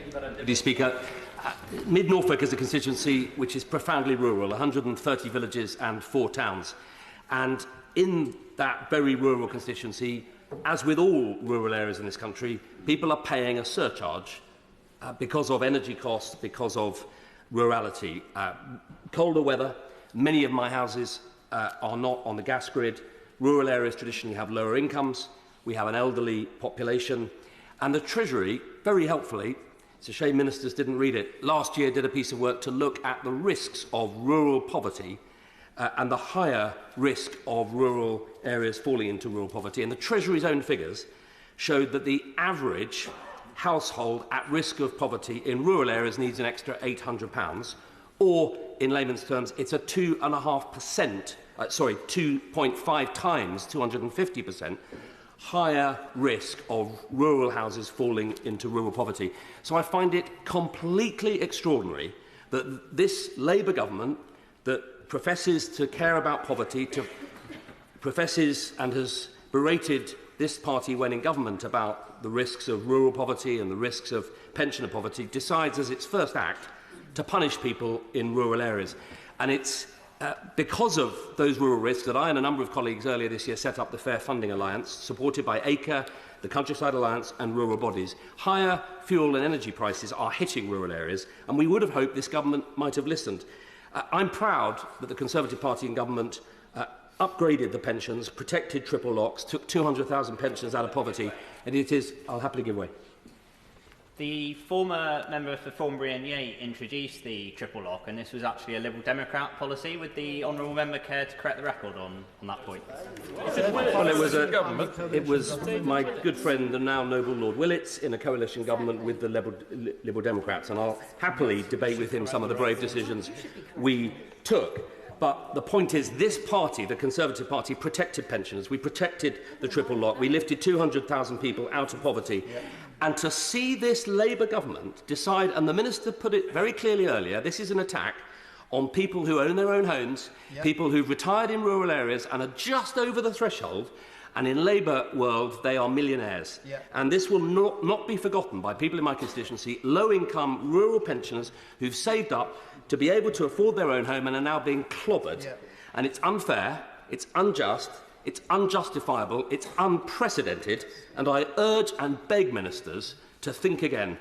Deputy Speaker. Mid Norfolk is a constituency which is profoundly rural, 130 villages and 4 towns. And in that very rural constituency, as with all rural areas in this country, people are paying a surcharge because of energy costs, because of rurality. Colder weather, many of my houses are not on the gas grid. Rural areas traditionally have lower incomes. We have an elderly population. And the Treasury, very helpfully, it's a shame ministers didn't read it, last year did a piece of work to look at the risks of rural poverty and the higher risk of rural areas falling into rural poverty. And the Treasury's own figures showed that the average household at risk of poverty in rural areas needs an extra £800, or in layman's terms, it's a 2.5 times 250% higher risk of rural houses falling into rural poverty. So I find it completely extraordinary that this Labour government that professes to care about poverty, professes and has berated this party when in government about the risks of rural poverty and the risks of pensioner poverty, decides as its first act to punish people in rural areas. And it's because of those rural risks that I and a number of colleagues earlier this year set up the Fair Funding Alliance, supported by ACRE, the Countryside Alliance and rural bodies. Higher fuel and energy prices are hitting rural areas, and we would have hoped this government might have listened. I'm proud that the Conservative Party in government upgraded the pensions, protected triple locks, took 200,000 pensioners out of poverty, and it is, I'll happily give way. The former member for Thornbury and Yate introduced the triple lock, and this was actually a Liberal Democrat policy. Would the honourable member care to correct the record on that point? Well, it was my good friend, the now noble Lord Willits, in a coalition government with the Liberal Democrats, and I'll happily debate with him some of the brave decisions we took. But the point is, this party, the Conservative Party, protected pensioners. We protected the triple lock. We lifted 200,000 people out of poverty. Yeah. And to see this Labour government decide, and the Minister put it very clearly earlier, this is an attack on people who own their own homes, people who've retired in rural areas and are just over the threshold, and in Labour world, they are millionaires. Yeah. And this will not be forgotten by people in my constituency, low-income rural pensioners who've saved up to be able to afford their own home and are now being clobbered. Yeah. And it's unfair, it's unjust, it's unjustifiable, it's unprecedented, and I urge and beg ministers to think again.